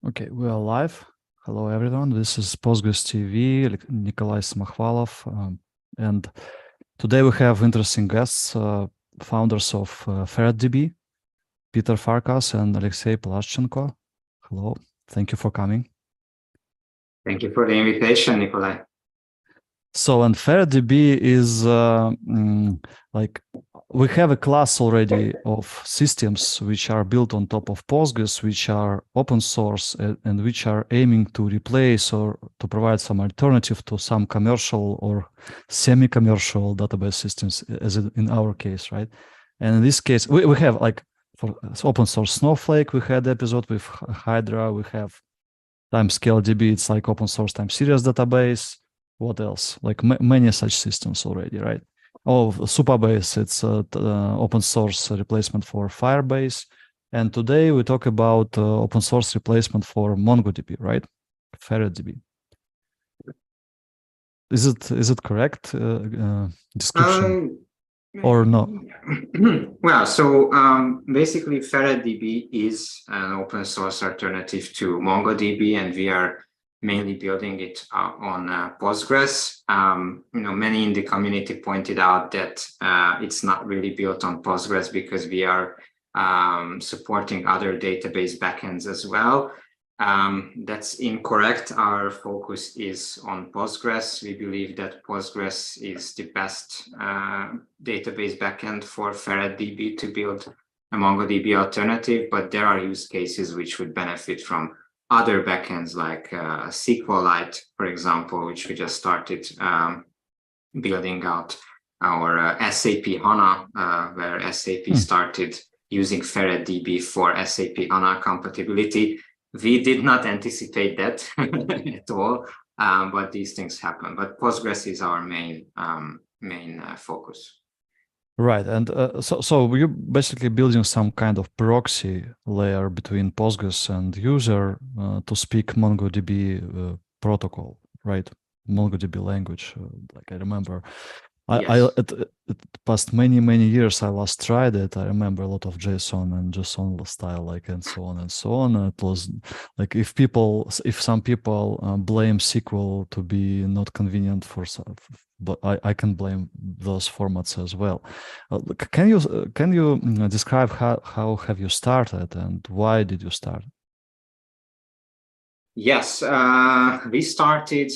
Okay, we are live. Hello, everyone. This is Postgres TV, Nikolai Smakhvalov, and today we have interesting guests, founders of FerretDB, Peter Farkas and Alexey Palazhchenko. Hello, thank you for coming. Thank you for the invitation, Nikolai. So, and FerretDB is like we have a class already of systems which are built on top of Postgres, which are open source and which are aiming to replace or to provide some alternative to some commercial or semi-commercial database systems, as in our case, right? And in this case, we have like for open source Snowflake, we had episode with Hydra, we have Timescale DB, it's like open source time series database. What else? Like many such systems already, right? Oh, Supabase, it's open source replacement for Firebase. And today we talk about open source replacement for MongoDB, right? FerretDB. Is it correct description or no? Well, so basically FerretDB is an open source alternative to MongoDB, and we are mainly building it on Postgres. Many in the community pointed out that it's not really built on Postgres because we are supporting other database backends as well. That's incorrect. Our focus is on Postgres. We believe that Postgres is the best database backend for FerretDB to build a MongoDB alternative, but there are use cases which would benefit from other backends like SQLite, for example, which we just started building out our SAP HANA, where SAP started using FerretDB for SAP HANA compatibility. We did not anticipate that at all, but these things happen. But Postgres is our main focus. Right, and so you're basically building some kind of proxy layer between Postgres and user to speak MongoDB protocol, right? MongoDB language, like I remember. Yes. It past many years I last tried it. I remember a lot of JSON and JSON style, like and so on and so on. It was like if some people blame SQL to be not convenient for some, but I can blame those formats as well. Can you describe how have you started and why did you start? Yes, we started.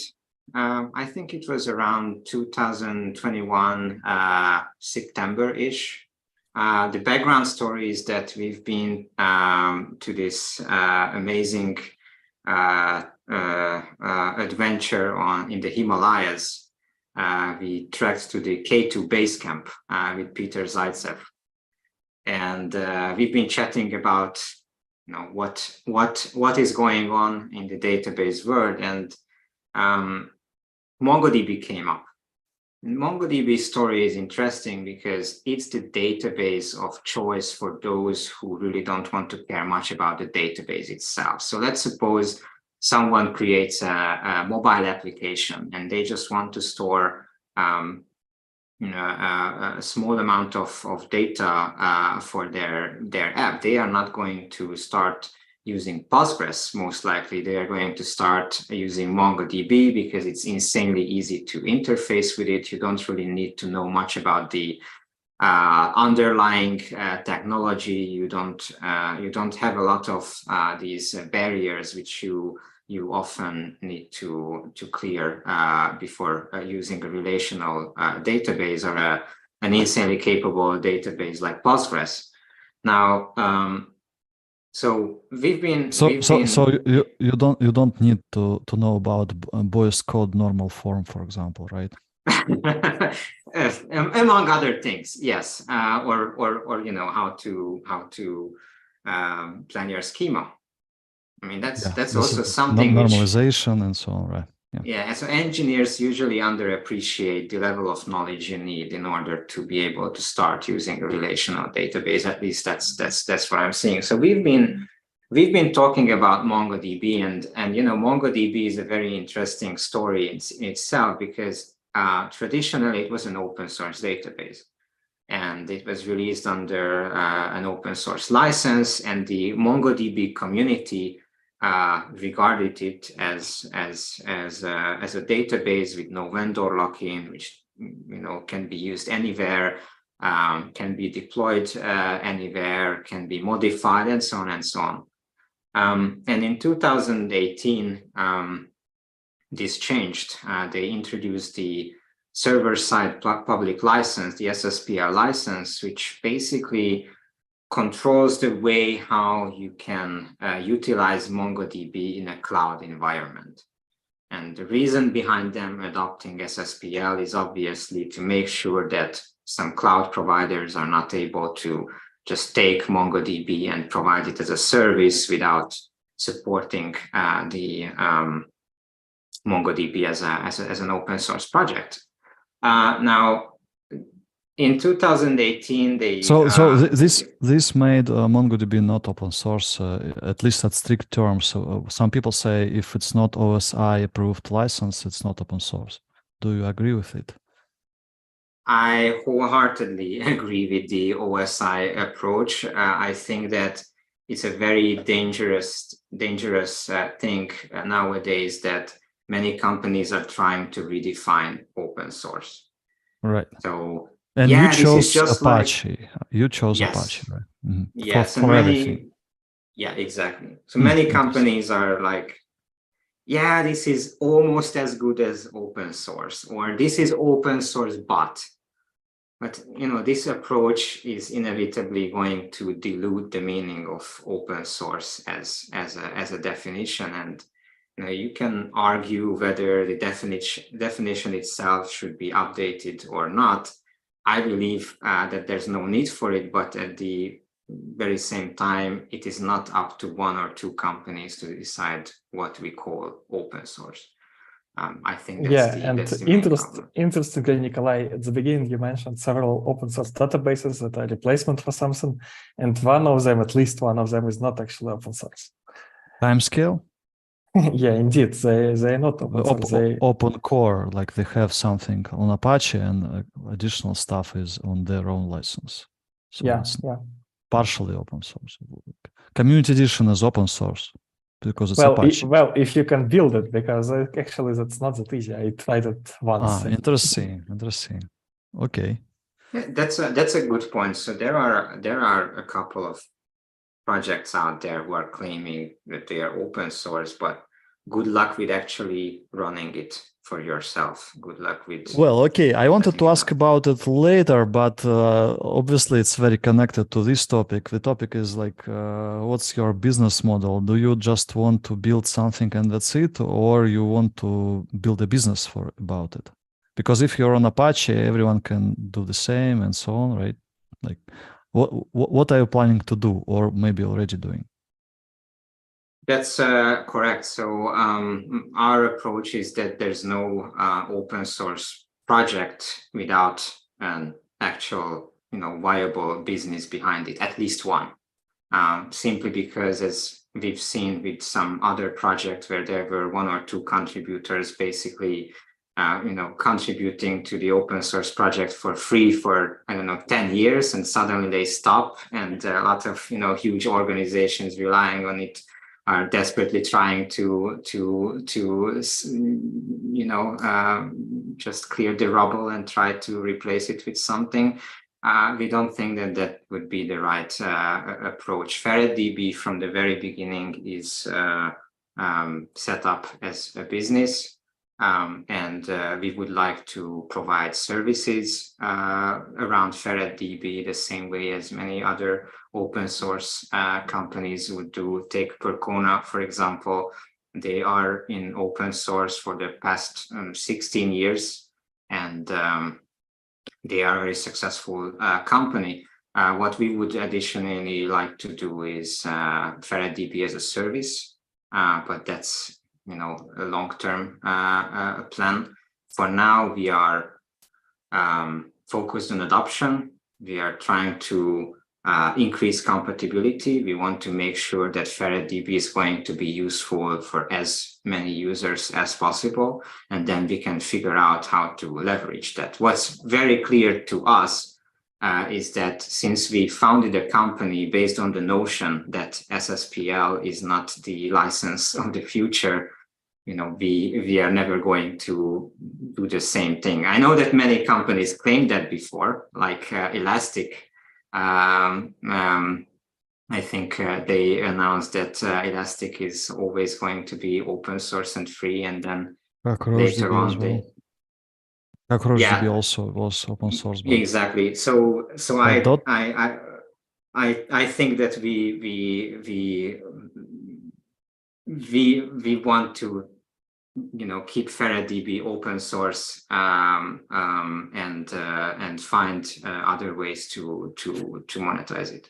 I think it was around 2021, September-ish. The background story is that we've been to this amazing adventure in the Himalayas. We trekked to the K2 base camp with Peter Zaitsev, and we've been chatting about what is going on in the database world, and MongoDB came up. And MongoDB's story is interesting because it's the database of choice for those who really don't want to care much about the database itself. So let's suppose someone creates a mobile application and they just want to store a small amount of data for their app. They are not going to start using Postgres. Most likely they are going to start using MongoDB because it's insanely easy to interface with it. You don't really need to know much about the underlying technology. You don't have a lot of these barriers which you often need to clear before using a relational database or an insanely capable database like Postgres. Now, so you don't need to know about Boy's code normal form, for example, right? Among other things, yes, or how to plan your schema. I mean, that's also something normalization and so on, right? Yeah, so engineers usually underappreciate the level of knowledge you need in order to be able to start using a relational database. At least that's what I'm seeing. So we've been talking about MongoDB, and MongoDB is a very interesting story in itself because traditionally it was an open source database, and it was released under an open source license, and the MongoDB community regarded it as a database with no vendor lock-in, which can be used anywhere, can be deployed anywhere, can be modified, and so on and so on. And in 2018, this changed. They introduced the server-side public license, the SSPL license, which basically controls the way how you can utilize MongoDB in a cloud environment. And the reason behind them adopting SSPL is obviously to make sure that some cloud providers are not able to just take MongoDB and provide it as a service without supporting the MongoDB as an open source project. Now, in 2018, they this made MongoDB not open source, at least at strict terms. So some people say if it's not OSI approved license, it's not open source. Do you agree with it? I wholeheartedly agree with the OSI approach. I think that it's a very dangerous thing nowadays that many companies are trying to redefine open source. Right. So, and yeah, you chose Apache. Like, you chose yes. Apache, right? Mm-hmm. Yes, for everything. Yeah, exactly. So many companies are like, yeah, this is almost as good as open source, or this is open source, but this approach is inevitably going to dilute the meaning of open source as a definition. And you can argue whether the definition itself should be updated or not. I believe that there's no need for it, but at the very same time, it is not up to one or two companies to decide what we call open source. I think that's interestingly, Nikolai, at the beginning you mentioned several open source databases that are replacement for something, and one of them, at least one of them, is not actually open source. Timescale? Yeah, indeed, they are not open source. Open core, like they have something on Apache, and additional stuff is on their own license. So it's partially open source. Community edition is open source because it's Apache. Well, if you can build it, because actually that's not that easy. I tried it once. Interesting. Okay. Yeah, that's a good point. So there are a couple of projects out there who are claiming that they are open source, but good luck with actually running it for yourself. Good luck with. Well, okay, I wanted to ask about it later, but obviously it's very connected to this topic. The topic is like, what's your business model? Do you just want to build something and that's it, or you want to build a business about it? Because if you're on Apache, everyone can do the same and so on, right? Like, what are you planning to do, or maybe already doing? That's correct. So our approach is that there's no open source project without an actual, viable business behind it, at least one. Simply because, as we've seen with some other projects where there were one or two contributors basically contributing to the open source project for free for, 10 years, and suddenly they stop, and a lot of, huge organizations relying on it are desperately trying to just clear the rubble and try to replace it with something. We don't think that would be the right approach. FerretDB from the very beginning is set up as a business. And we would like to provide services around FerretDB the same way as many other open source companies would do. Take Percona, for example. They are in open source for the past 16 years, and they are a very successful company. What we would additionally like to do is FerretDB as a service, but that's a long-term plan. For now, we are focused on adoption. We are trying to increase compatibility. We want to make sure that FerretDB is going to be useful for as many users as possible, and then we can figure out how to leverage that. What's very clear to us is that since we founded a company based on the notion that SSPL is not the license of the future, we are never going to do the same thing. I know that many companies claimed that before, like Elastic. I think they announced that Elastic is always going to be open source and free, and then later on they. FerretDB also was open source. But exactly. So I think that we want to keep FerretDB open source and find other ways to monetize it.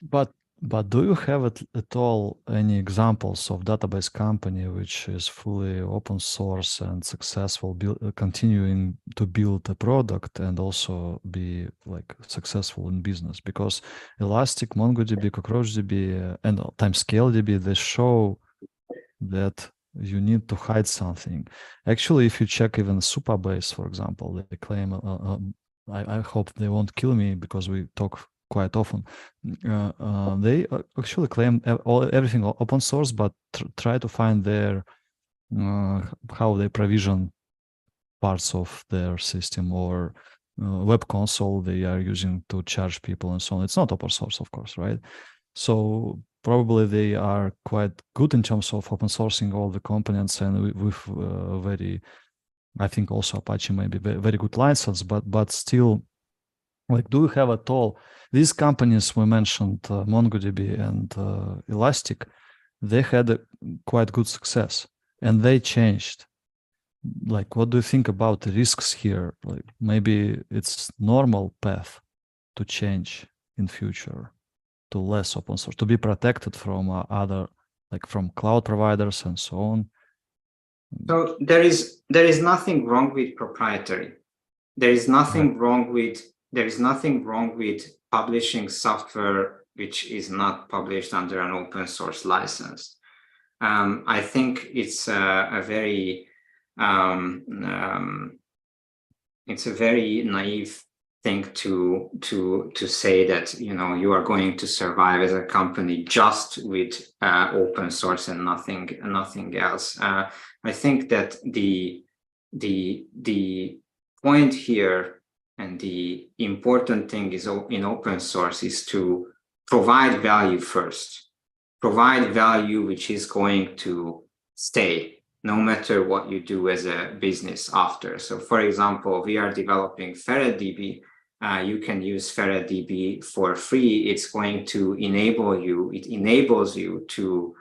But do you have at all any examples of database company which is fully open source and successful, continuing to build a product and also be like successful in business? Because Elastic, MongoDB, CockroachDB, and TimescaleDB, they show that you need to hide something. Actually, if you check even Supabase, for example, they claim, I hope they won't kill me because we talk quite often, they actually claim everything open source, but try to find their how they provision parts of their system or web console they are using to charge people and so on. It's not open source, of course, right? So probably they are quite good in terms of open sourcing all the components and with very, I think also Apache may be very good license, but still, like, do you have at all these companies we mentioned, MongoDB and Elastic, they had a quite good success and they changed. Like, what do you think about the risks here? Like, maybe it's normal path to change in future to less open source, to be protected from other, like from cloud providers and so on. So there is nothing wrong with proprietary. There is nothing wrong with publishing software which is not published under an open source license. I think it's a very naive thing to say that you are going to survive as a company just with open source and nothing else. I think that the point here and the important thing is in open source is to provide value first, provide value which is going to stay no matter what you do as a business after. So for example, we are developing FerretDB. You can use FerretDB for free. It's going to enable you, it enables you to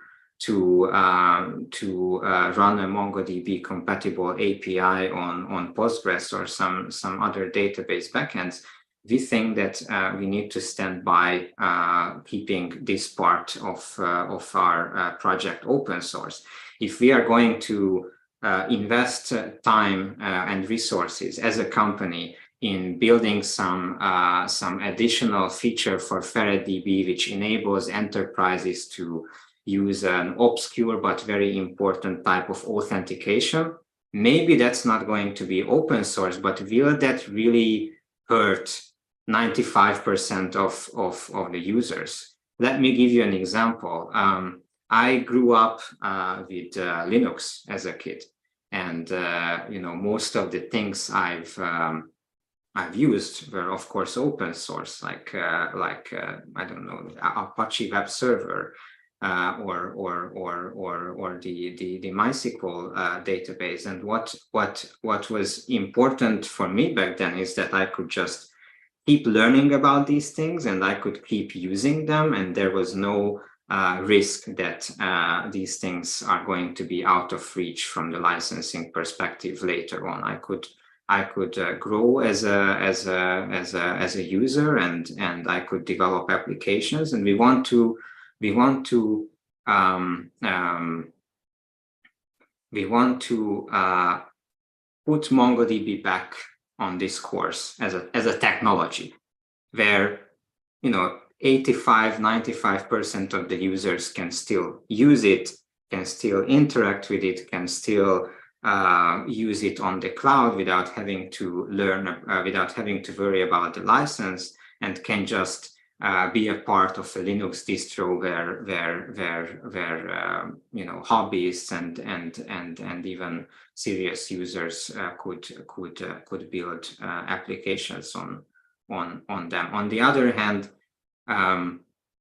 run a MongoDB compatible API on Postgres or some other database backends. We think that we need to stand by keeping this part of our project open source. If we are going to invest time and resources as a company in building some additional feature for FerretDB, which enables enterprises to use an obscure but very important type of authentication, maybe that's not going to be open source, but will that really hurt 95% of the users? Let me give you an example. I grew up with Linux as a kid, and most of the things I've used were, of course, open source, like I don't know, Apache Web Server or the MySQL database. And what was important for me back then is that I could just keep learning about these things and I could keep using them, and there was no risk that these things are going to be out of reach from the licensing perspective later on. I could grow as a user and I could develop applications, and we want to put MongoDB back on this course as a technology where 85-95% of the users can still use it, can still interact with it, can still use it on the cloud without having to learn, without having to worry about the license. and can just be a part of a Linux distro where you know, hobbyists and even serious users could build applications on them. On the other hand,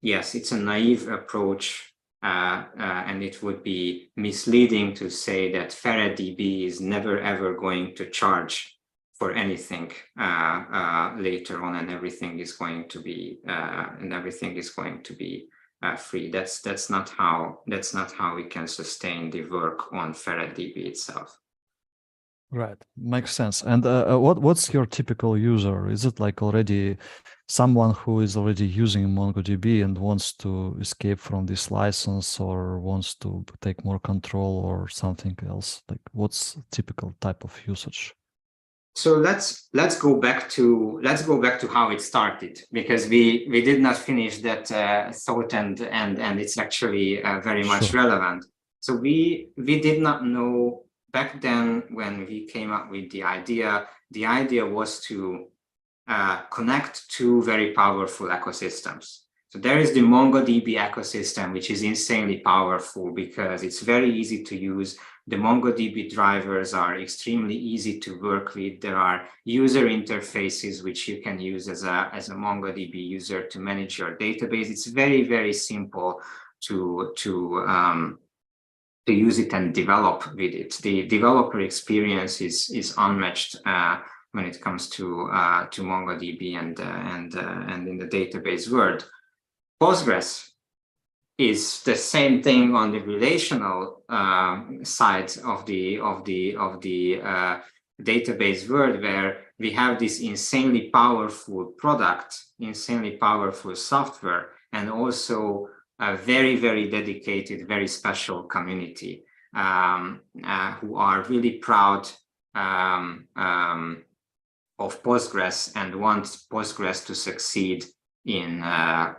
yes, it's a naive approach, and it would be misleading to say that FerretDB is never ever going to charge for anything later on, and everything is going to be free. That's not how we can sustain the work on FerretDB itself. Right, makes sense. And what's your typical user? Is it like already someone who is already using MongoDB and wants to escape from this license, or wants to take more control, or something else? Like, what's typical type of usage? So let's go back to how it started, because we did not finish that thought, and it's actually very much relevant. So we did not know back then when we came up with the idea. The idea was to connect two very powerful ecosystems. So there is the MongoDB ecosystem, which is insanely powerful because it's very easy to use. The MongoDB drivers are extremely easy to work with. There are user interfaces which you can use as a MongoDB user to manage your database. It's very, very simple to use it and develop with it. The developer experience is unmatched when it comes to MongoDB and in the database world. Postgres is the same thing on the relational side of the database world, where we have this insanely powerful product, insanely powerful software, and also a very, very dedicated, very special community who are really proud of Postgres and want Postgres to succeed in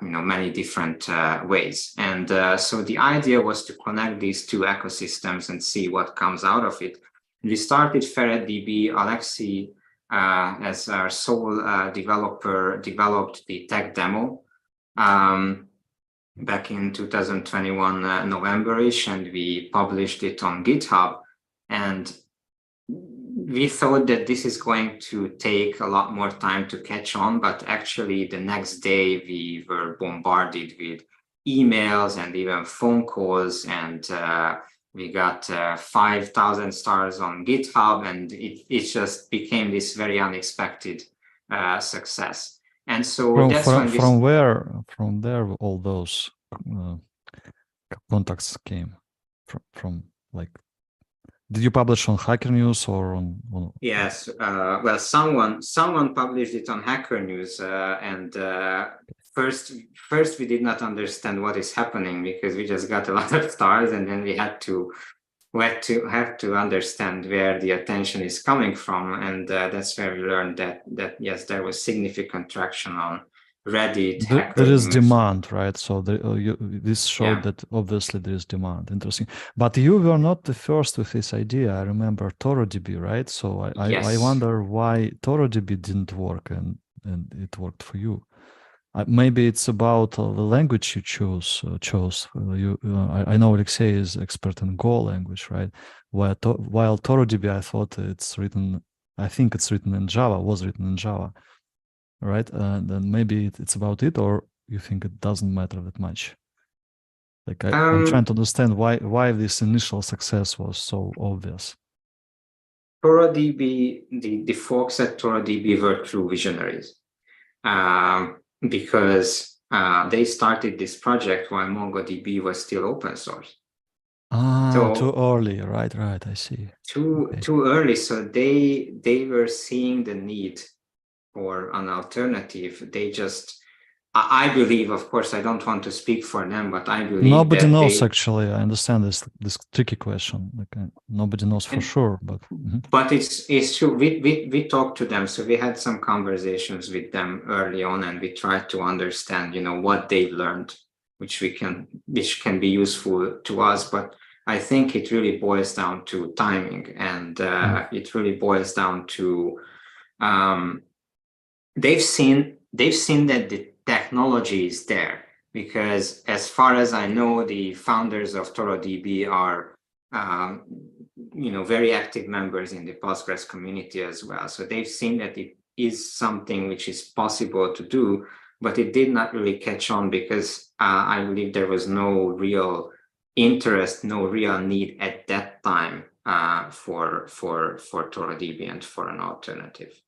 many different ways. And so the idea was to connect these two ecosystems and see what comes out of it. We started FerretDB. Alexey, as our sole developer, developed the tech demo back in 2021 November-ish, and we published it on GitHub. And we thought that this is going to take a lot more time to catch on, but actually the next day we were bombarded with emails and even phone calls, and we got 5,000 stars on GitHub, and it just became this very unexpected success. And so from where all those contacts came from, like, did you publish on Hacker News or on? Yes, well, someone published it on Hacker News, and first we did not understand what is happening, because we just got a lot of stars, and then we had to understand where the attention is coming from, and that's where we learned that yes, there was significant traction on Reddit. There is demand, right? So this showed that obviously there is demand. Interesting. But you were not the first with this idea. I remember ToroDB, right? So I wonder why ToroDB didn't work and it worked for you. Maybe it's about the language you chose. I know Alexey is expert in Go language, right? While ToroDB, I think it's written in Java, was written in Java. Right, then maybe it's about it, or you think it doesn't matter that much? Like I'm trying to understand why this initial success was so obvious. ToroDB, the folks at ToroDB were true visionaries, because they started this project while MongoDB was still open source. So, too early, right? I see. Too early, so they were seeing the need for an alternative. They just, I believe, of course, I don't want to speak for them, but I believe nobody knows. Actually, I understand this tricky question. Like nobody knows for sure, but but it's true. We talked to them, so we had some conversations with them early on, and we tried to understand, what they learned, which can be useful to us. But I think it really boils down to timing, and it really boils down to they've seen they've seen that the technology is there, because as far as I know, the founders of ToroDB are very active members in the Postgres community as well. So they've seen that it is something which is possible to do, but it did not really catch on because I believe there was no real interest, no real need at that time for ToroDB and for an alternative.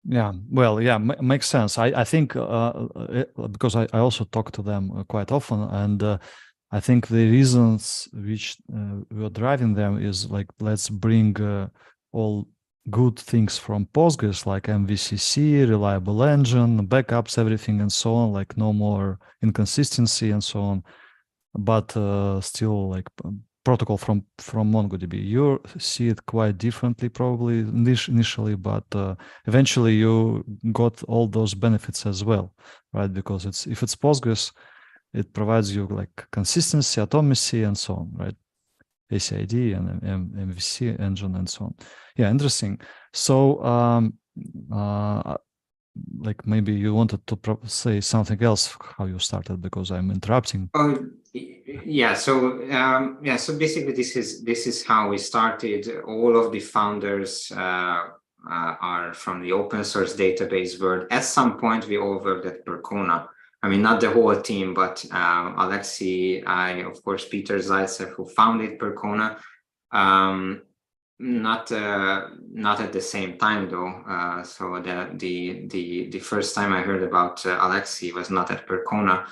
Yeah, well, yeah, makes sense. I think because I also talk to them quite often, and I think the reasons which were driving them is like, let's bring all good things from Postgres, like MVCC, reliable engine, backups, everything, and so on. Like no more inconsistency and so on, but still like protocol from MongoDB. You see it quite differently probably initially, but eventually you got all those benefits as well, right? Because if it's Postgres, it provides you like consistency, atomacy, and so on, right? ACID and MVC engine and so on. Yeah, interesting. So like maybe you wanted to say something else, how you started, because I'm interrupting. Oh, yeah. So so basically, this is how we started. All of the founders are from the open source database world. At some point, we all worked at Percona. I mean, not the whole team, but Alexey, of course, Peter Zaitsev, who founded Percona. Not at the same time though. So the first time I heard about Alexey was not at Percona.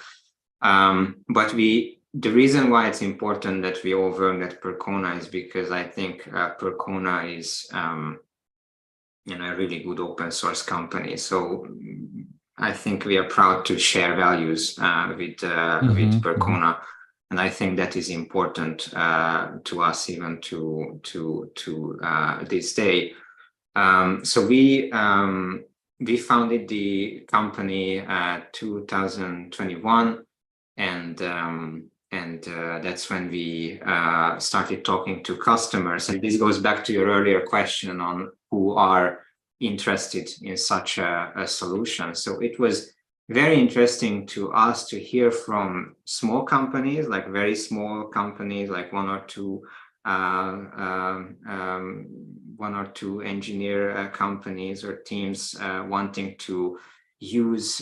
But the reason why it's important that we all work at Percona is because I think Percona is a really good open source company. So I think we are proud to share values with Percona. And I think that is important to us even to this day. So we founded the company 2021, and that's when we started talking to customers. And this goes back to your earlier question on who are interested in such a solution. So it was very interesting to us to hear from small companies, like very small companies, like one or two engineer companies or teams wanting to use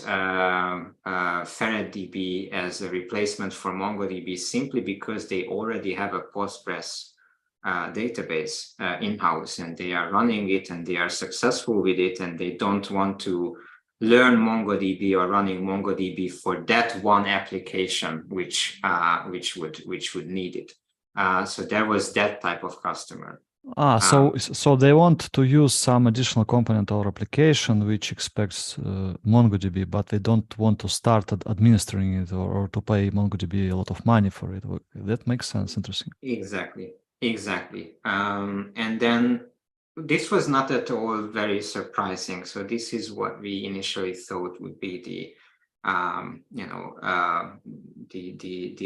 FerretDB as a replacement for MongoDB simply because they already have a Postgres database in-house, and they are running it and they are successful with it, and they don't want to learn MongoDB or running MongoDB for that one application which would need it. So there was that type of customer. So they want to use some additional component or application which expects MongoDB, but they don't want to start administering it or to pay MongoDB a lot of money for it. That makes sense. Interesting. Exactly. And then this was not at all very surprising. So this is what we initially thought would be the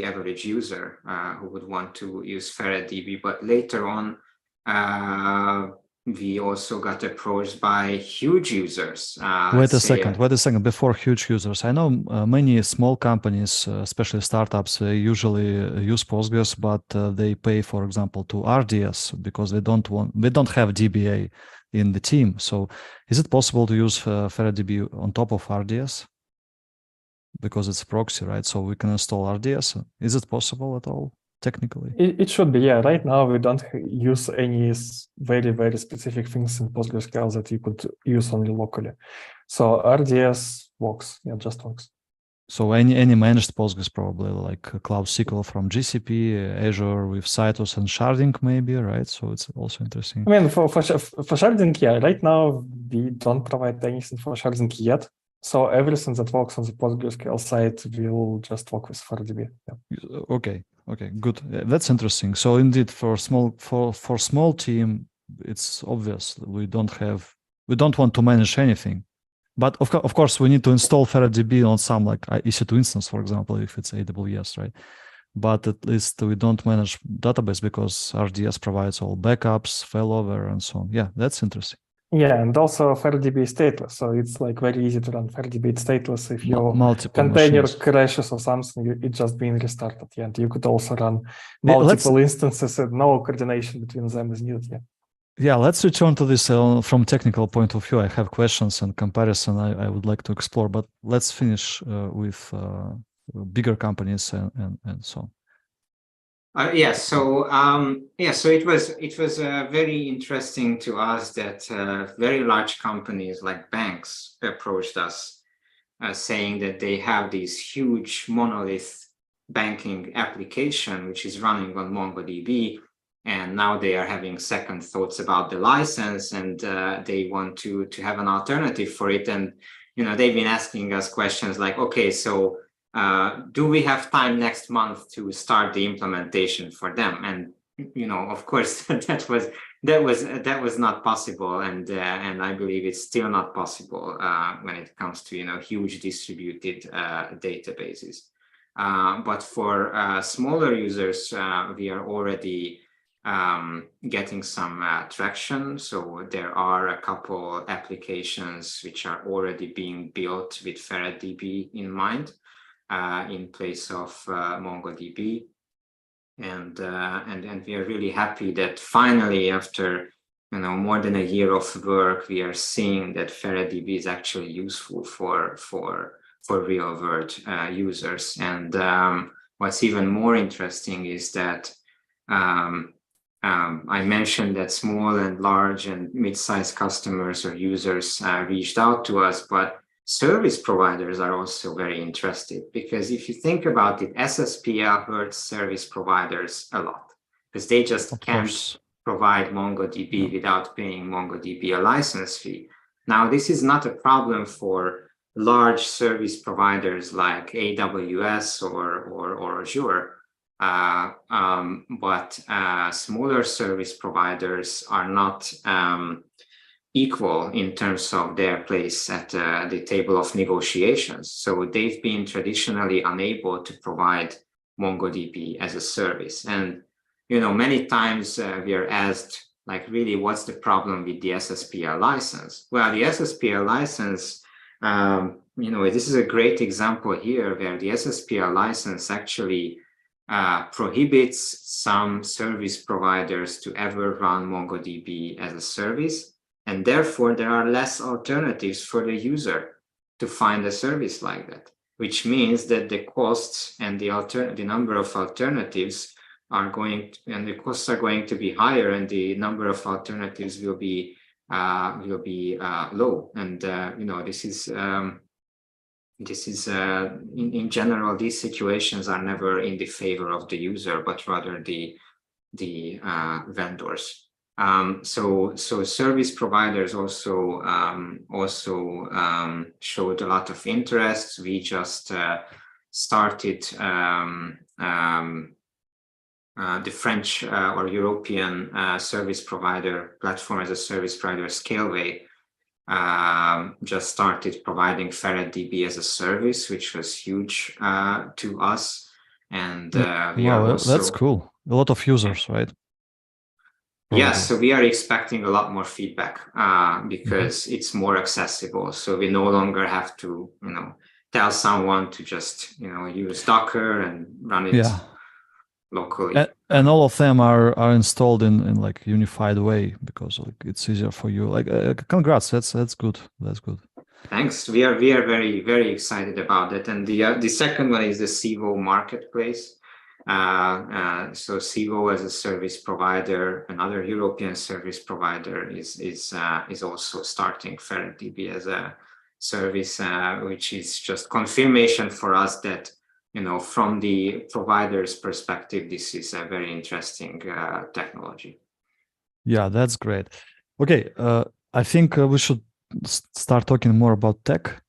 average user who would want to use FerretDB. But later on, we also got approached by huge users. Wait a second. Before huge users, I know many small companies, especially startups, usually use Postgres, but they pay, for example, to RDS because they don't have DBA in the team. So, is it possible to use FerretDB on top of RDS? Because it's proxy, right? So we can install RDS. Is it possible at all? Technically, it should be. Yeah, right now we don't use any very, very specific things in PostgreSQL that you could use only locally. So RDS works. Yeah, just works. So any managed Postgres probably, like Cloud SQL from GCP, Azure with Citus and sharding maybe, right? So it's also interesting. I mean, for sharding, yeah, right now we don't provide anything for sharding yet. So everything that works on the PostgreSQL side will just work with FerretDB. Yeah. Okay, good. That's interesting. So indeed, for small team, it's obvious we don't want to manage anything. But of course, we need to install FerretDB on some like EC2 instance, for example, if it's AWS, right? But at least we don't manage database because RDS provides all backups, failover, and so on. Yeah, that's interesting. Yeah, and also FerretDB is stateless, so it's like very easy to run FerretDB. It's stateless. If your multiple container machines. crashes or something, it's just being restarted. Yeah, and you could also run Yeah, multiple instances, and no coordination between them is needed. Yeah. Yeah, let's return to this from technical point of view. I have questions and comparison I would like to explore, but let's finish with bigger companies and so on. So it was very interesting to us that very large companies like banks approached us, saying that they have this huge monolith banking application which is running on MongoDB, and now they are having second thoughts about the license, and they want to have an alternative for it. And they've been asking us questions like, okay, so do we have time next month to start the implementation for them? And of course, that was not possible, and I believe it's still not possible when it comes to huge distributed databases. But for smaller users, we are already getting some traction. So there are a couple applications which are already being built with FerretDB in mind, in place of MongoDB, and we are really happy that finally, after more than a year of work, we are seeing that FerretDB is actually useful for real world users. And what's even more interesting is that I mentioned that small and large and mid-sized customers or users reached out to us, but service providers are also very interested, because if you think about it, SSPL hurts service providers a lot because they just can't provide MongoDB without paying MongoDB a license fee. Now, this is not a problem for large service providers like AWS or Azure, but smaller service providers are not equal in terms of their place at the table of negotiations. So they've been traditionally unable to provide MongoDB as a service. And, many times we are asked, like, really, what's the problem with the SSPL license? Well, the SSPL license, this is a great example here where the SSPL license actually prohibits some service providers to ever run MongoDB as a service. And therefore, there are less alternatives for the user to find a service like that, which means that the costs and the number of alternatives are going to be higher, and the number of alternatives will be low. And this is in general, these situations are never in the favor of the user, but rather the vendors. So service providers also showed a lot of interest. We just started the French or European service provider platform as a service provider, Scaleway, just started providing FerretDB as a service, which was huge to us. And that's cool. A lot of users, right? Yeah, so we are expecting a lot more feedback because it's more accessible. So we no longer have to, tell someone to just, use Docker and run it locally. And all of them are installed in like unified way, because it's easier for you. Like, congrats, that's good. That's good. Thanks. We are very, very excited about that. And the second one is the Civo marketplace. So Civo as a service provider, another European service provider, is also starting FerretDB as a service, which is just confirmation for us that, from the provider's perspective, this is a very interesting technology. Yeah, that's great. Okay, I think we should start talking more about tech.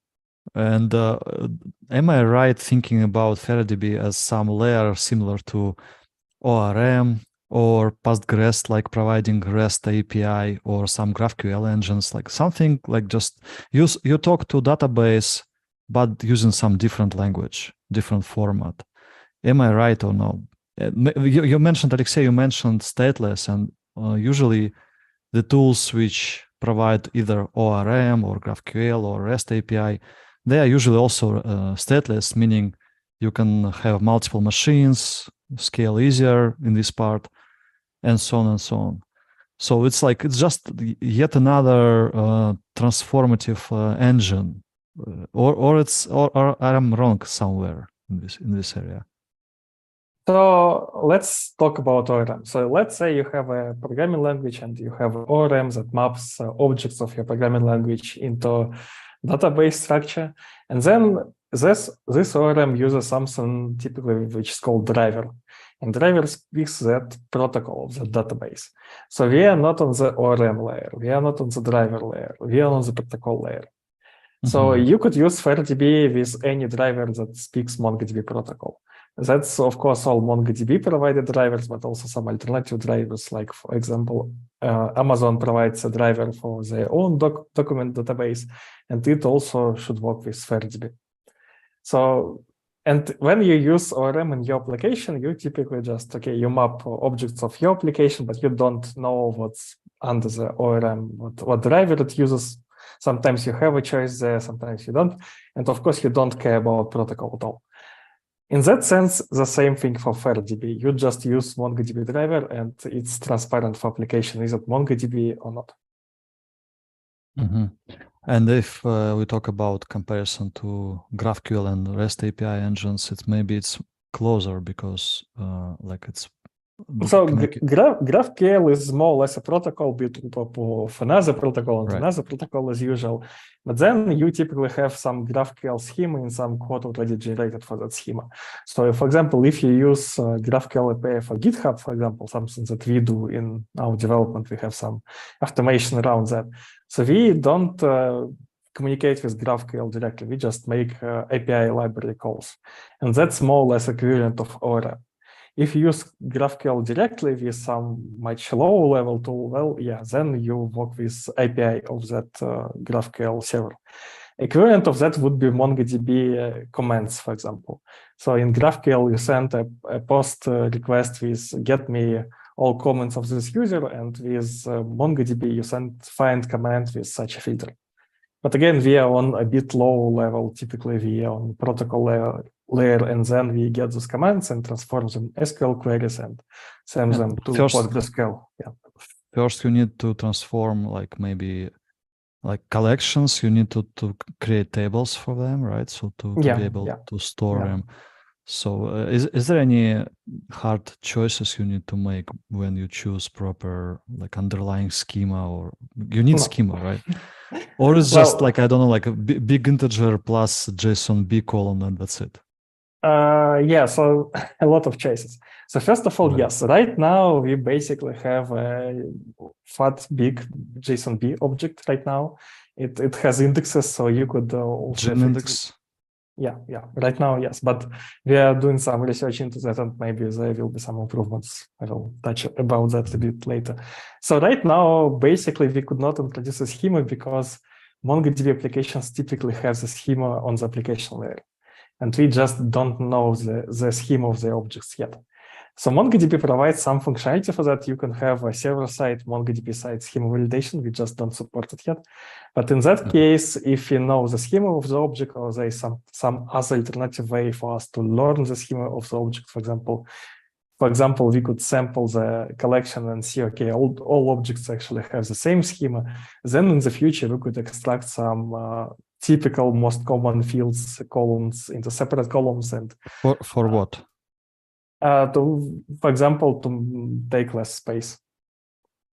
And am I right thinking about FerretDB as some layer similar to ORM or Postgres, like providing REST API, or some GraphQL engines, like something like just you talk to database, but using some different language, different format? Am I right or no? You mentioned, Alexey, you mentioned stateless, and usually the tools which provide either ORM or GraphQL or REST API, they are usually also stateless, meaning you can have multiple machines, scale easier in this part, and so on and so on. So it's just yet another transformative engine, or I'm wrong somewhere in this area. So let's talk about ORM. So let's say you have a programming language and you have ORM that maps objects of your programming language into database structure. And then this ORM uses something typically which is called driver. And driver speaks that protocol of the database. So we are not on the ORM layer. We are not on the driver layer. We are on the protocol layer. So you could use FerretDB with any driver that speaks MongoDB protocol. That's, of course, all MongoDB provided drivers, but also some alternative drivers, like, for example, Amazon provides a driver for their own document database, and it also should work with FerretDB. So, and when you use ORM in your application, you typically just, you map objects of your application, but you don't know what's under the ORM, what driver it uses. Sometimes you have a choice there, sometimes you don't. And of course, you don't care about protocol at all. In that sense, the same thing for FerretDB. You just use MongoDB driver and it's transparent for application. Is it MongoDB or not? And if we talk about comparison to GraphQL and REST API engines, it's closer because it's... So GraphQL is more or less a protocol built on top of another protocol and another protocol as usual. But then you typically have some GraphQL schema in some code already generated for that schema. So for example, if you use GraphQL API for GitHub, for example, something that we do in our development, we have some automation around that. So we don't communicate with GraphQL directly. We just make API library calls. And that's more or less equivalent of ORM. If you use GraphQL directly with some much lower level tool, well, yeah, then you work with API of that GraphQL server. Equivalent of that would be MongoDB comments, for example. So in GraphQL, you send a post request with get me all comments of this user, and with MongoDB, you find comment with such a filter. But again, we are on a bit low level. Typically, we are on protocol layer, and then we get those commands and transform them SQL queries and send them to PostgreSQL. Yeah. First, you need to transform maybe collections. You need to create tables for them, right? So to be able to store them. So is there any hard choices you need to make when you choose proper underlying schema, or you need schema, right? Or it's just I don't know, a big integer plus JSON B column and that's it? So a lot of choices. So first of all, yes, right now we basically have a fat big JSON B object right now. It has indexes, so you could also index. Yeah, right now, yes, but we are doing some research into that, and maybe there will be some improvements. I will touch about that a bit later. So right now, basically, we could not introduce a schema because MongoDB applications typically have the schema on the application layer, and we just don't know the schema of the objects yet. So MongoDB provides some functionality for that. You can have a server-side, MongoDB-side schema validation. We just don't support it yet. But in that case, if you know the schema of the object, or there is some other alternative way for us to learn the schema of the object, for example, we could sample the collection and see, okay, all objects actually have the same schema. Then in the future, we could extract some typical most common fields, columns into separate columns. And for what? For example, to take less space.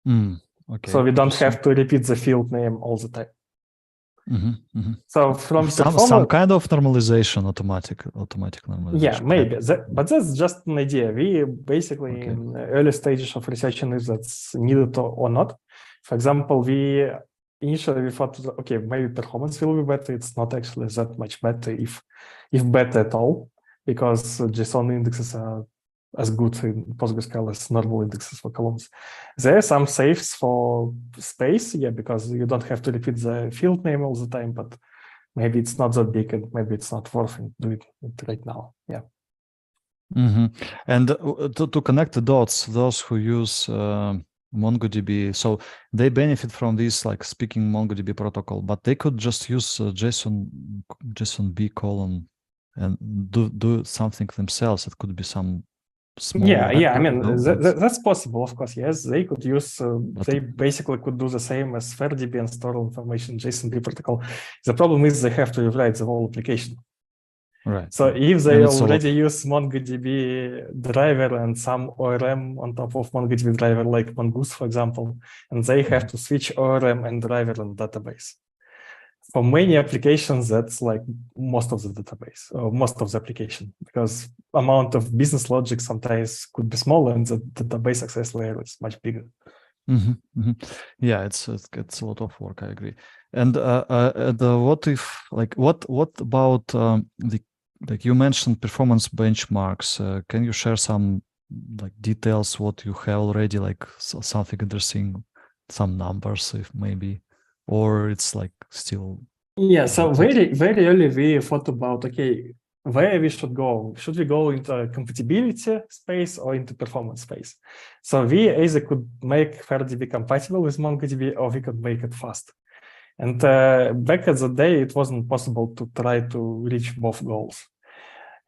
Okay. So we don't have to repeat the field name all the time. So from some kind of normalization, automatic normalization. Yeah, maybe. But that's just an idea. We basically in early stages of researching if that's needed or not. For example, initially we thought, okay, maybe performance will be better. It's not actually that much better, if better at all, because JSON indexes are as good in PostgreSQL as normal indexes for columns. There are some saves for space, because you don't have to repeat the field name all the time, but maybe it's not that big and maybe it's not worth it doing it right now. Yeah. And to connect the dots, those who use MongoDB. So they benefit from this, like speaking MongoDB protocol, but they could just use JSON B colon and do something themselves. It could be some small. Yeah. I mean, that's possible, of course. Yes, they could use. They basically could do the same as FerretDB and store information JSON B protocol. The problem is they have to rewrite the whole application. Right. So if they already use MongoDB driver and some ORM on top of MongoDB driver, like Mongoose, for example, and they have to switch ORM and driver in database. For many applications, that's like most of the database or most of the application, because amount of business logic sometimes could be smaller and the database access layer is much bigger. Yeah, it's a lot of work. I agree. And what if, like, what about like you mentioned performance benchmarks? Can you share some like details what you have already, like something interesting, some numbers, if maybe, or it's like still? Yeah. So very early we thought about, okay, where we should go. Should we go into compatibility space or into performance space? So we either could make FerretDB compatible with MongoDB, or we could make it fast. And back at the day, it wasn't possible to try to reach both goals.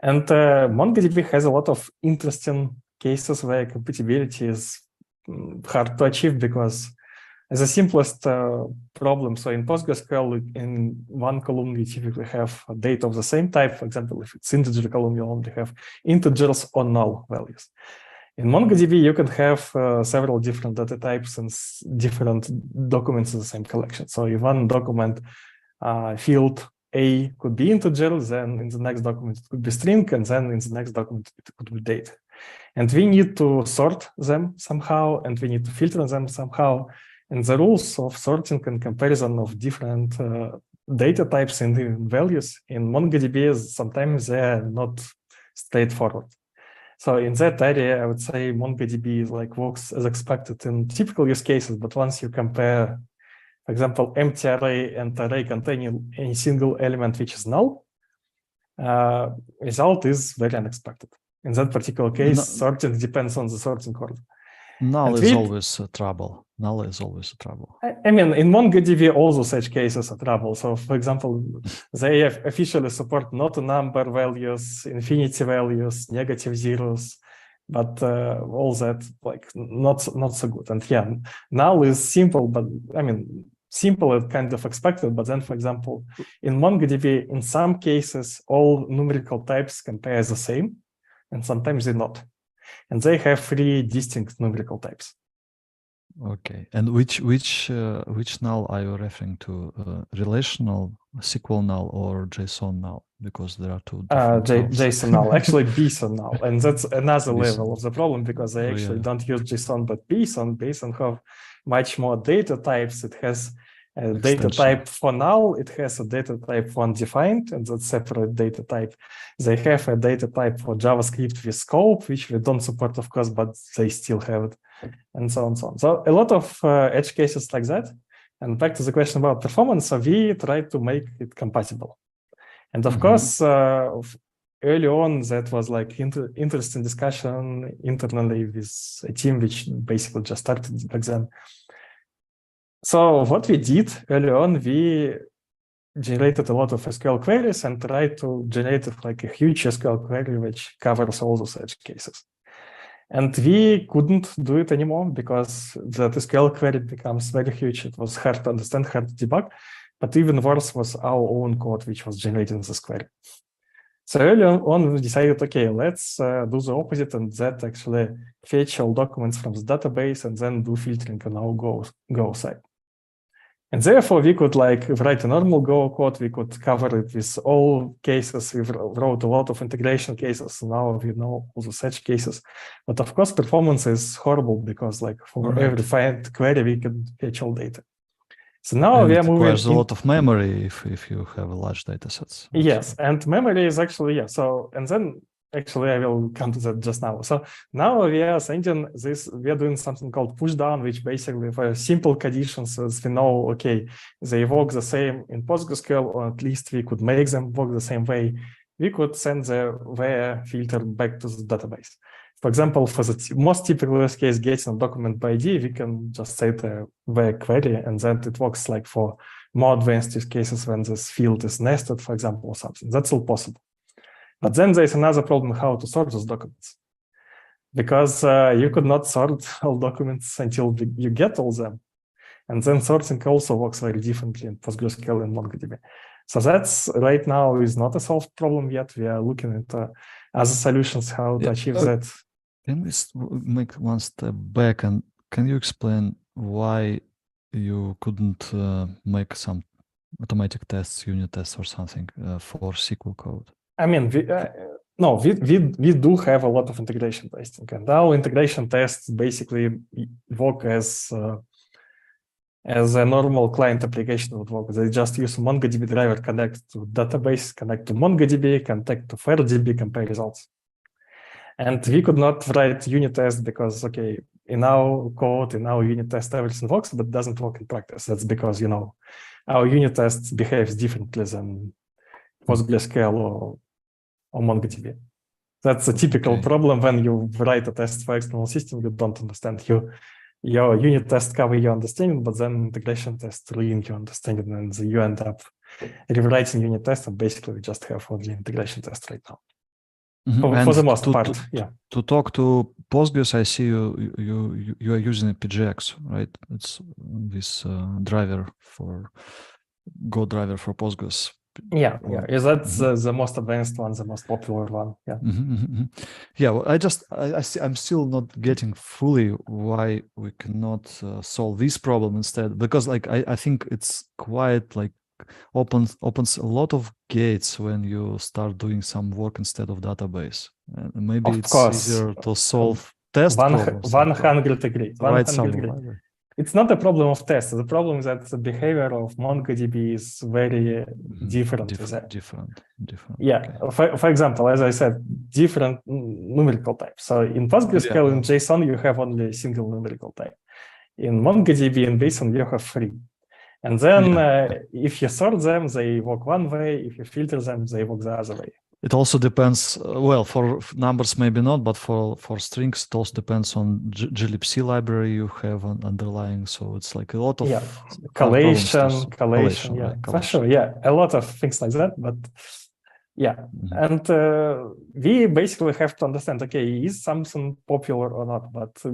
And MongoDB has a lot of interesting cases where compatibility is hard to achieve, because the simplest problem, so in PostgreSQL, in one column, you typically have a data of the same type. For example, if it's integer column, you only have integers or null values. In MongoDB, you can have several different data types and different documents in the same collection. So in one document, field A could be integer, then in the next document it could be string, and then in the next document it could be data. And we need to sort them somehow, and we need to filter them somehow. And the rules of sorting and comparison of different data types and values in MongoDB, sometimes they're not straightforward. So in that area, I would say MongoDB works as expected in typical use cases, but once you compare, for example, empty array and array containing any single element which is null, result is very unexpected. In that particular case, sorting depends on the sorting order. Null is always trouble. Null is always a trouble. I mean, in MongoDB, also such cases are trouble. So, for example, they officially support not number values, infinity values, negative zeros, but all that not so good. And yeah, null is simple, but I mean, simple and kind of expected. But then, for example, in MongoDB, in some cases, all numerical types compare the same, and sometimes they're not. And they have 3 distinct numerical types. Okay, and which null are you referring to? Relational, SQL null, or JSON null? Because there are 2 different JSON null, actually BSON null, and that's another level of the problem, because they actually don't use JSON but BSON. BSON have much more data types. It has a data type for null, it has a data type for undefined, and that's separate data type. They have a data type for JavaScript with scope, which we don't support, of course, but they still have it, and so on, so on. So a lot of edge cases like that. And back to the question about performance, so we try to make it compatible. And of course, early on, that was interesting discussion internally with a team which basically just started back then. So what we did early on, we generated a lot of SQL queries and tried to generate a huge SQL query which covers all those edge cases. And we couldn't do it anymore because that SQL query becomes very huge. It was hard to understand, hard to debug, but even worse was our own code which was generating this query. So early on, we decided, okay, let's do the opposite, and that actually fetch all documents from the database and then do filtering on our Go side. And therefore, we could write a normal Go code. We could cover it with all cases. We wrote a lot of integration cases. Now we know all the such cases. But of course, performance is horrible because for every find query, we can fetch all data. So now we are moving. It requires a lot of memory if you have a large data sets. Yes, and memory is actually, yeah. So, and then actually I will come to that just now. So now we are sending this, we are doing something called push down, which basically for simple conditions, as we know, okay, they work the same in PostgreSQL, or at least we could make them work the same way. we could send the where filter back to the database. For example, for the most typical use case getting a document by ID, we can just say the where query, and then it works like for more advanced use cases when this field is nested, for example, or something. That's all possible. But then there's another problem how to sort those documents. Because you could not sort all documents until you get all them. And then sorting also works very differently in PostgreSQL and MongoDB. So that's right now is not a solved problem yet. We are looking at other solutions how to achieve that. Can we make one step back, and can you explain why you couldn't make some automatic tests, unit tests or something for SQL code? I mean, we do have a lot of integration testing, and our integration tests basically work as a normal client application would work. They just use MongoDB driver, connect to database, connect to MongoDB, connect to FerretDB, compare results. And we could not write unit tests because, okay, in our code, in our unit test, everything works, but doesn't work in practice. That's because, our unit test behaves differently than PostgreSQL or MongoDB. That's a typical problem when you write a test for external system, you don't understand. Your unit test cover your understanding, but then integration test ruin your understanding, and you end up rewriting unit test, and basically we just have only integration test right now. For the most part, yeah. To talk to Postgres, I see you are using a PGX, right? It's this driver for Go driver for Postgres. Yeah. That's the most advanced one, the most popular one. Yeah. Yeah. Well, I'm still not getting fully why we cannot solve this problem instead, because I think it's quite opens a lot of gates when you start doing some work instead of database. And maybe it's easier to solve test problems. 100 agree. 100 agree. It's not a problem of tests. The problem is that the behavior of MongoDB is very different. Different. Yeah. Okay. For example, as I said, different numerical types. So in PostgreSQL in JSON, you have only a single numerical type. In MongoDB and JSON, you have 3. And then if you sort them, they work one way. If you filter them, they work the other way. It also depends, well, for numbers maybe not, but for strings, it also depends on glibc library you have underlying. So it's like a lot of collation, yeah, right? For sure, yeah, a lot of things like that. But yeah, and we basically have to understand, okay, is something popular or not? But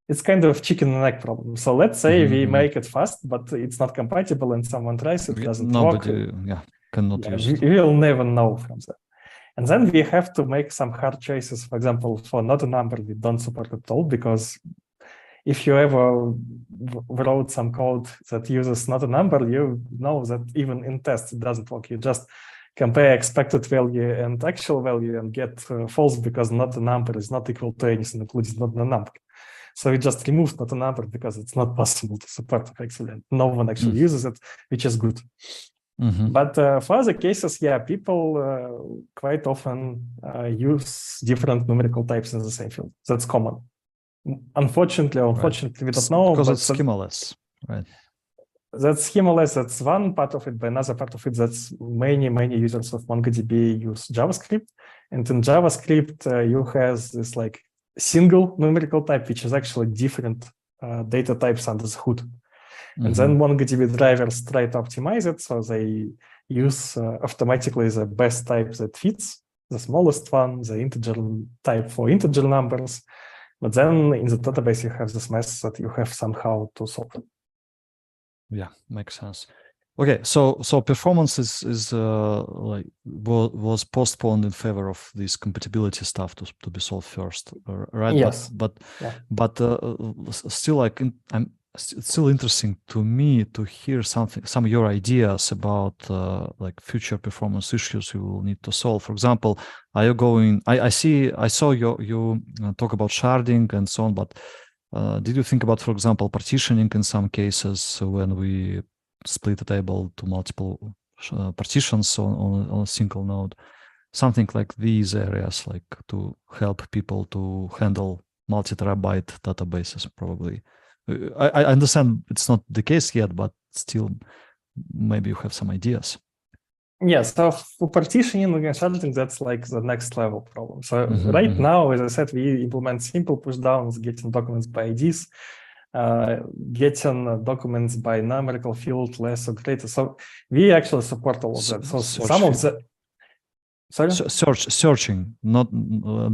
it's kind of chicken and egg problem. So let's say we make it fast, but it's not compatible, and someone tries it, doesn't work. Cannot use it. We will never know from that. And then we have to make some hard choices. For example, for not a number, we don't support at all, because if you ever wrote some code that uses not a number, you know that even in tests, it doesn't work. You just compare expected value and actual value and get false, because not a number is not equal to anything, including not a number. So we just removed not a number because it's not possible to support actually. No one actually uses it, which is good. But for other cases, people quite often use different numerical types in the same field. That's common. Unfortunately, we don't know. Because it's schemaless, right? That's schemaless. That's one part of it. But another part of it, that's many users of MongoDB use JavaScript. And in JavaScript, you have this single numerical type, which is actually different data types under the hood. And then MongoDB drivers try to optimize it, so they use automatically the best type that fits, the smallest one, the integer type for integer numbers. But then in the database, you have this mess that you have somehow to solve. Yeah, makes sense. Okay, so performance was postponed in favor of this compatibility stuff to be solved first, right? Yes. But still, it's still interesting to me to hear some of your ideas about future performance issues you will need to solve. For example, are you going? I saw you talk about sharding and so on, but did you think about, for example, partitioning in some cases when we split a table to multiple partitions on a single node? Something like these areas, like to help people to handle multi-terabyte databases, probably. I understand it's not the case yet, but still, maybe you have some ideas. Yeah, so for partitioning and sharding, that's like the next level problem. So right now, as I said, we implement simple push downs, getting documents by IDs, getting documents by numerical field, less or greater. So we actually support all of that. So some of the searching, not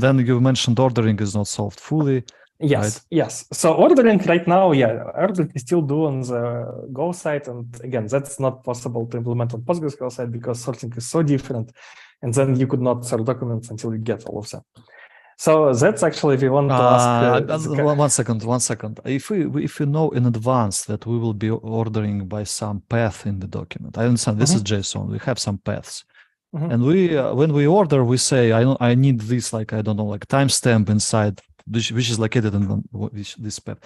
then you mentioned ordering is not solved fully. Yes, right? Yes. So ordering right now, ordering is still do on the Go side, and again, that's not possible to implement on PostgreSQL side because sorting is so different, and then you could not sort documents until you get all of them. So that's actually we want to ask. 1 second. If we know in advance that we will be ordering by some path in the document, I understand this is JSON. We have some paths. And we when we order, we say I need this, like I don't know, like timestamp inside which is located in this path.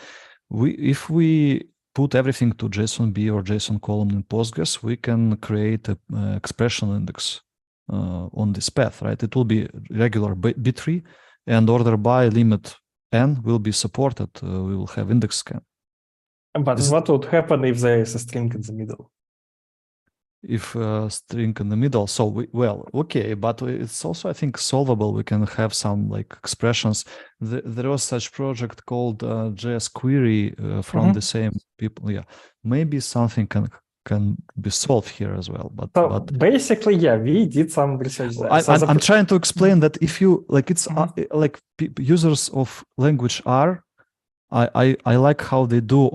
If we put everything to JSON-B or JSON column in Postgres, we can create a expression index on this path, right? It will be regular bit tree, and order by limit n will be supported. We will have index scan. But what would happen if there is a string in the middle? If string in the middle, so okay, but it's also, I think, solvable. We can have some like expressions. There was such project called JS Query from the same people. Yeah, maybe something can be solved here as well. But basically, we did some research there. I'm trying to explain that if you like, it's like users of language R. I like how they do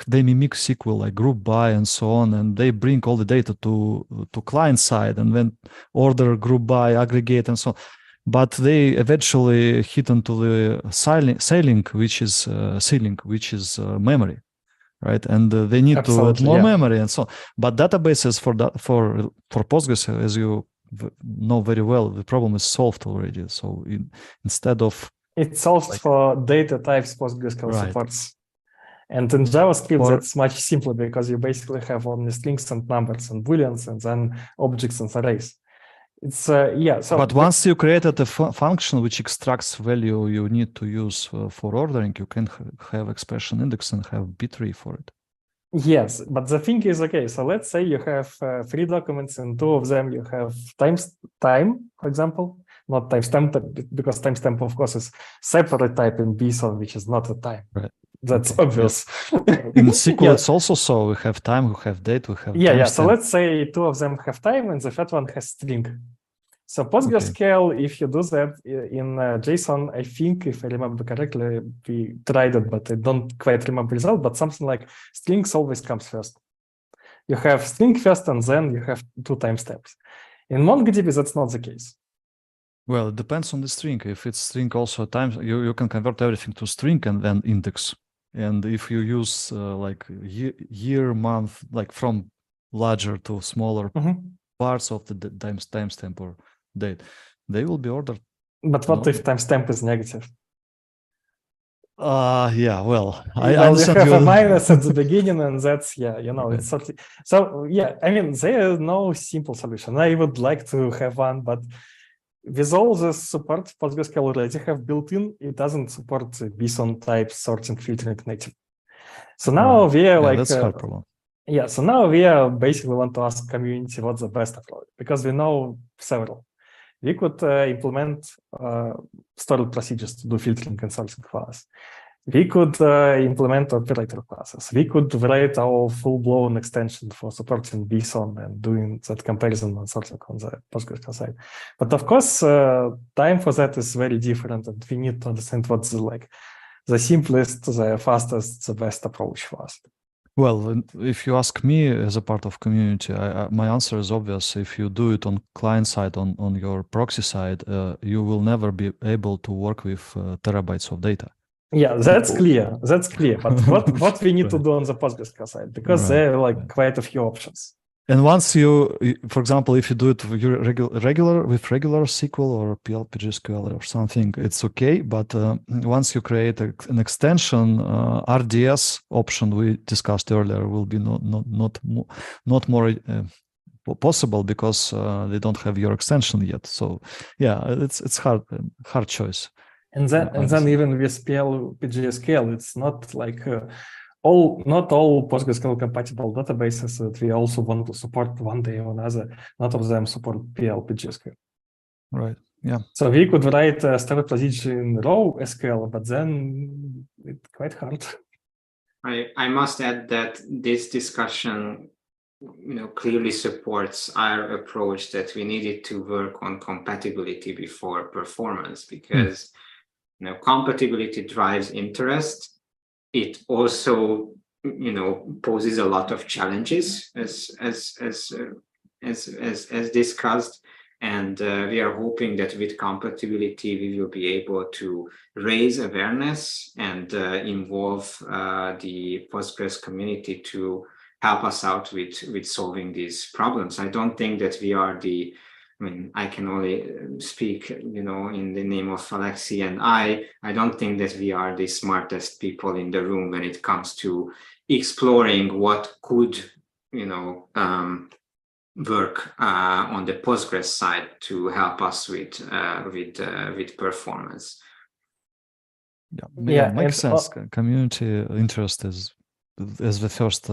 they mimic SQL, like group by and so on, and they bring all the data to client side and then order, group by, aggregate and so on. But they eventually hit into the ceiling, which is memory, right? And they need to add more memory and so on. But databases for Postgres, as you know very well, the problem is solved already. So instead of it solves for data types PostgreSQL supports. And in JavaScript, that's much simpler because you basically have only strings and numbers and booleans and then objects and arrays. It's but once you created a function which extracts value you need to use for ordering, you can have expression index and have bit tree for it. Yes, but the thing is, okay, so let's say you have 3 documents and 2 of them you have time, for example. Not timestamp, because timestamp, of course, is separate type in BSON, which is not a time. Right. That's obvious. In SQL, it's also so. We have time, we have date, we have timestamp. So let's say 2 of them have time and the third one has string. So PostgreSQL, if you do that in JSON, I think, if I remember correctly, we tried it, but I don't quite remember the result, but something like strings always comes first. You have string first and then you have 2 timestamps. In MongoDB, that's not the case. Well, it depends on the string. If it's string also times, you can convert everything to string and then index. And if you use like year, month, like from larger to smaller parts of the timestamp or date, they will be ordered. But what if timestamp is negative? Well, I understand you have a minus at the beginning, and that's it's sort of, so I mean, there is no simple solution. I would like to have one, but with all the support PostgreSQL already have built in, it doesn't support BSON type sorting, filtering native. So now we are that's a hard problem. So now we are basically want to ask community what's the best approach, because we know several. We could implement stored procedures to do filtering and sorting for us. We could implement operator classes. We could write our full-blown extension for supporting BSON and doing that comparison and sorting on the PostgreSQL side. But of course, time for that is very different, and we need to understand what's the simplest, the fastest, the best approach for us. Well, if you ask me as a part of community, my answer is obvious. If you do it on client side, on your proxy side, you will never be able to work with terabytes of data. Yeah, that's clear. But what we need to do on the PostgreSQL side, because there are quite a few options. And once you, for example, if you do it with regular SQL or PLPGSQL or something, it's okay. But once you create an extension, RDS option we discussed earlier will be not more possible because they don't have your extension yet. So it's hard choice. And then even with PLPGSQL, it's not like not all PostgreSQL compatible databases that we also want to support one day or another. Not of them support PL/PGSQL. Right. Yeah. So we could write a stored procedure in raw SQL, but then it's quite hard. I must add that this discussion, clearly supports our approach that we needed to work on compatibility before performance, because compatibility drives interest. It also poses a lot of challenges as discussed, and we are hoping that with compatibility we will be able to raise awareness and involve the Postgres community to help us out with solving these problems. I don't think that we are I can only speak, in the name of Alexey and I don't think that we are the smartest people in the room when it comes to exploring what could, work on the Postgres side to help us with performance. Yeah, makes sense. Community interest is the first.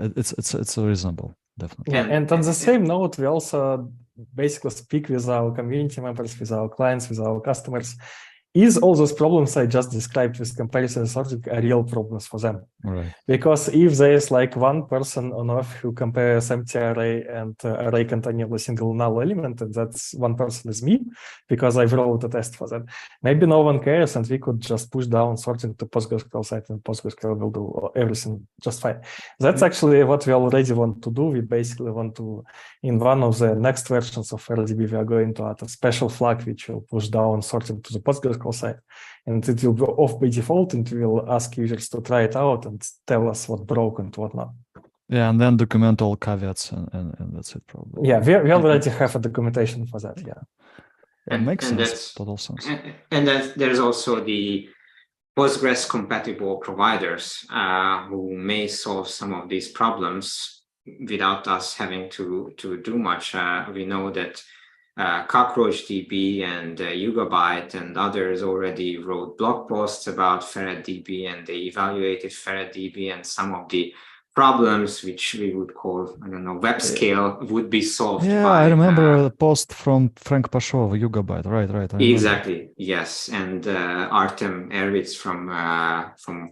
It's reasonable. Definitely. Yeah, and on the same note, we also basically speak with our community members, with our clients, with our customers. Is all those problems I just described with comparison and sorting are real problems for them? Right. Because if there is like one person on Earth who compares empty array and array containing a single null element, and that's one person is me, because I wrote a test for that. Maybe no one cares, and we could just push down sorting to PostgreSQL side, and PostgreSQL will do everything just fine. That's actually what we already want to do. We basically want to, in one of the next versions of FerretDB, we are going to add a special flag which will push down sorting to the PostgreSQL side, and it will be off by default, and we will ask users to try it out and tell us what broke and what not. Yeah, and then document all caveats, and that's it probably. Yeah, we already have a documentation for that. Yeah, it makes sense. Total sense. And then there's also the Postgres compatible providers who may solve some of these problems without us having to do much. We know that CockroachDB and Yugabyte and others already wrote blog posts about FerretDB, and they evaluated FerretDB, and some of the problems which we would call, web scale would be solved. Yeah, I remember the post from Frank Pashov, Yugabyte, right. Exactly, yes. And Artem Erwitz from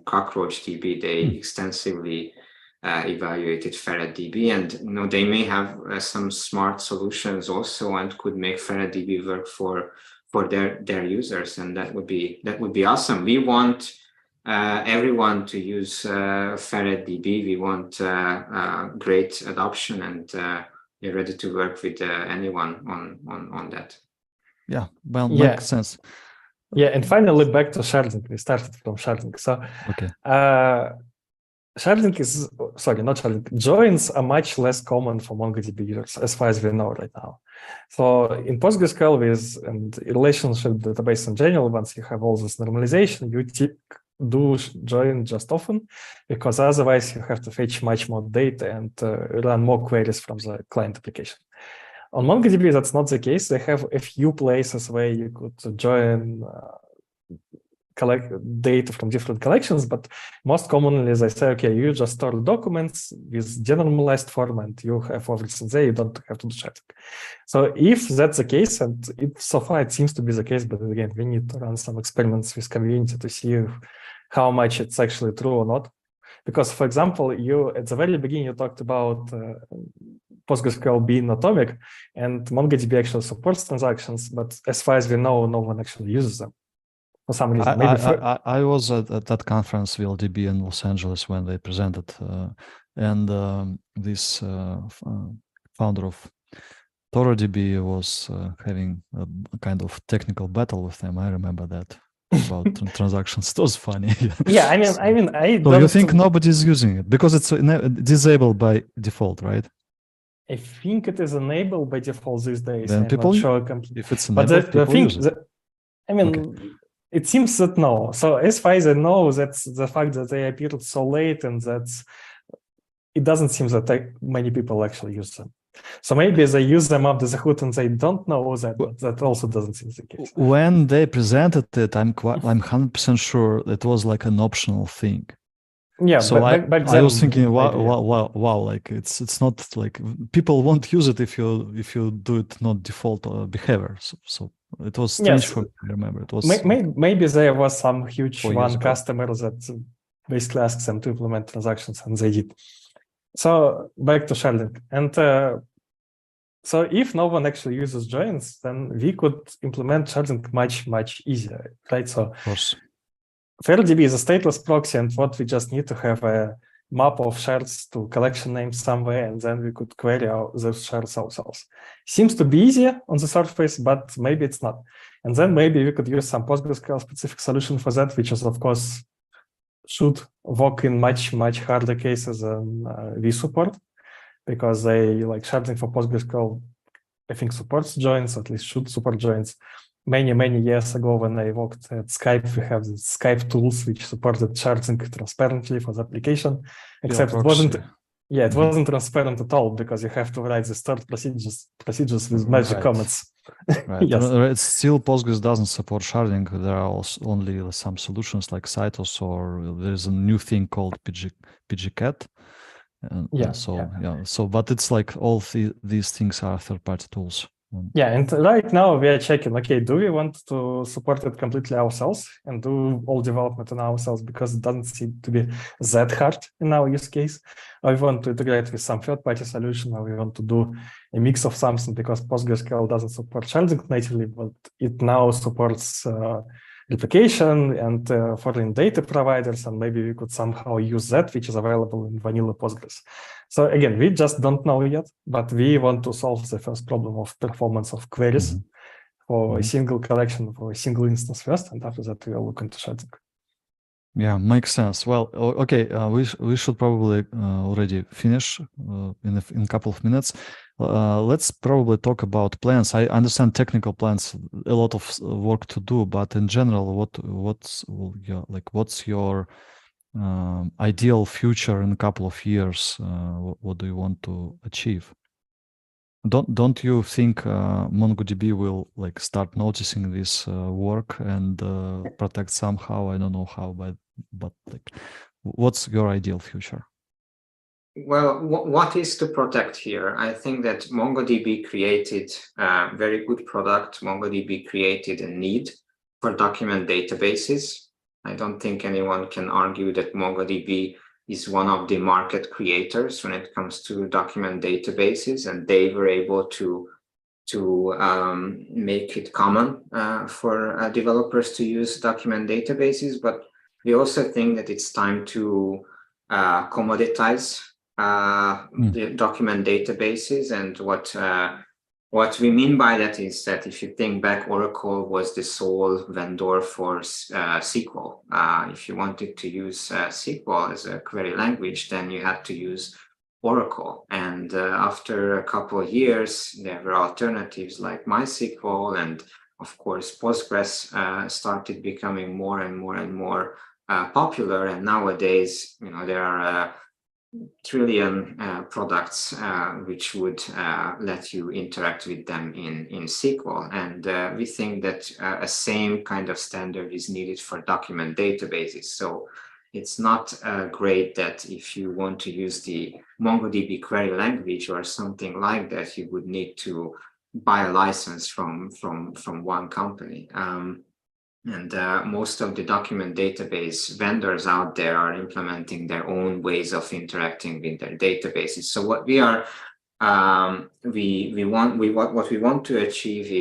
CockroachDB, they extensively evaluated FerretDB, and they may have some smart solutions also, and could make FerretDB work for their users, and that would be awesome. We want everyone to use FerretDB. We want great adoption, and we're ready to work with anyone on that. Yeah, well, makes sense. Yeah, and finally back to sharding. We started from sharding, so okay. Sharding is, not sharding, joins are much less common for MongoDB users, as far as we know right now. So in PostgreSQL and relationship database in general, once you have all this normalization, you do join just often, because otherwise you have to fetch much more data and run more queries from the client application. On MongoDB, that's not the case. They have a few places where you could join collect data from different collections, but most commonly, as I say, okay, you just store documents with denormalized form, and you have everything there. You don't have to do sharding. So if that's the case, and so far it seems to be the case, but again, we need to run some experiments with community to see how much it's actually true or not. Because, for example, you at the very beginning you talked about PostgreSQL being atomic, and MongoDB actually supports transactions, but as far as we know, no one actually uses them. For some reason, I was at that conference, VLDB in Los Angeles, when they presented, and this founder of ToroDB was having a kind of technical battle with them. I remember that about transactions. It was funny. Yeah, I mean, So you think nobody's using it because it's disabled by default, right? I think it is enabled by default these days. Then people, if it's enabled, the thing, it seems that no. So as far as I know, that's the fact that they appeared so late, and it doesn't seem that many people actually use them. So maybe they use them under the hood and they don't know that, but that also doesn't seem the case. When they presented it, I'm 100% sure it was like an optional thing. Yeah, so back then, I was thinking, wow, maybe, yeah. wow, like it's not like people won't use it if you do it not default behavior. So it was strange Yes. for me. I remember it was Maybe there was some huge 4 years one ago. customer that basically asked them to implement transactions, and they did. So back to sharding, and so if no one actually uses joins, then we could implement sharding much easier, right? So Of course. FerretDB is a stateless proxy, and what we just need to have a map of shards to collection names somewhere, and then we could query those shards ourselves. Seems to be easier on the surface, but maybe it's not. And then maybe we could use some PostgreSQL specific solution for that, which is, of course, should work in much harder cases than we support, because they like sharding for PostgreSQL, I think supports joins, at least should support joins. Many years ago, when I worked at Skype, we have the Skype tools which supported sharding transparently for the application, except it wasn't. Yeah, it wasn't transparent at all, because you have to write the stored procedures with magic comments. Right. Yes. It's still Postgres doesn't support sharding. There are also only some solutions like Cytos, or there's a new thing called pgcat. But it's like all these things are third-party tools. Yeah, and right now we are checking, okay, do we want to support it completely ourselves and do all development on ourselves, because it doesn't seem to be that hard in our use case, or we want to integrate with some third-party solution, or we want to do a mix of something, because PostgreSQL doesn't support sharding natively, but it now supports replication and foreign data providers, and maybe we could somehow use that, which is available in vanilla Postgres. So again, we just don't know yet, but we want to solve the first problem of performance of queries for a single collection, for a single instance first, and after that we'll look into sharding. Yeah, makes sense. Well, okay, we should probably already finish in a couple of minutes. Let's probably talk about plans. I understand technical plans, a lot of work to do, but in general, what's your ideal future in a couple of years? What do you want to achieve? Don't you think MongoDB will like start noticing this work and protect somehow? I don't know how, but like, what's your ideal future? Well, what is to protect here? I think that MongoDB created a very good product. MongoDB created a need for document databases. I don't think anyone can argue that MongoDB is one of the market creators when it comes to document databases, and they were able to make it common for developers to use document databases. But we also think that it's time to commoditize the document databases. And what we mean by that is that if you think back, Oracle was the sole vendor for SQL. If you wanted to use SQL as a query language, then you had to use Oracle. And after a couple of years, there were alternatives like MySQL, and of course, Postgres started becoming more and more popular. And nowadays, there are trillion products which would let you interact with them in SQL. And we think that a same kind of standard is needed for document databases. So it's not great that if you want to use the MongoDB query language or something like that, you would need to buy a license from one company. And most of the document database vendors out there are implementing their own ways of interacting with their databases. So what we are, what we want to achieve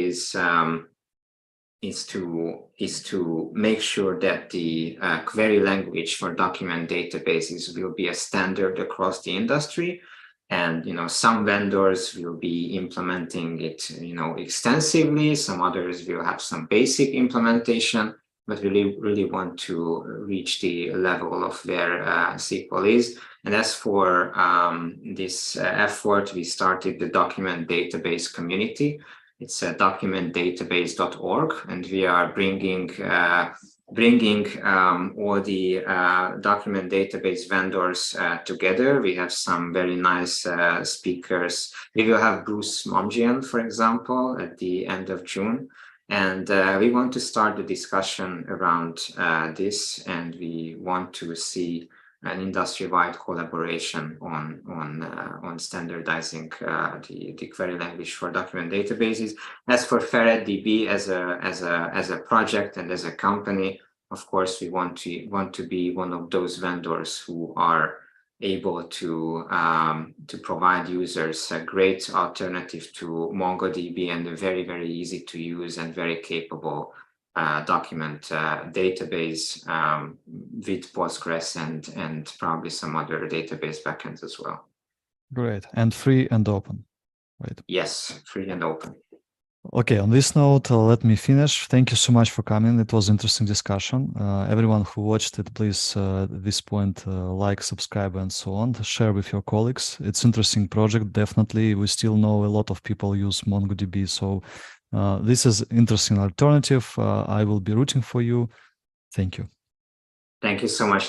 is to make sure that the query language for document databases will be a standard across the industry. And some vendors will be implementing it extensively, some others will have some basic implementation, but really want to reach the level of where SQL is. And as for this effort, we started the document database community. It's documentdatabase.org, and we are bringing bringing all the document database vendors together. We have some very nice speakers. We will have Bruce Momjian, for example, at the end of June. And we want to start the discussion around this, and we want to see an industry-wide collaboration on standardizing the query language for document databases. As for FerretDB as a project and as a company, of course, we want to be one of those vendors who are able to provide users a great alternative to MongoDB and a very, very easy to use and very capable document database with Postgres and probably some other database backends as well. Great. And free and open, right? Yes, free and open. Okay, on this note, let me finish. Thank you so much for coming. It was an interesting discussion. Everyone who watched it, please, at this point, like, subscribe, and so on. Share with your colleagues. It's an interesting project, definitely. We still know a lot of people use MongoDB, so this is an interesting alternative. I will be rooting for you. Thank you. Thank you so much.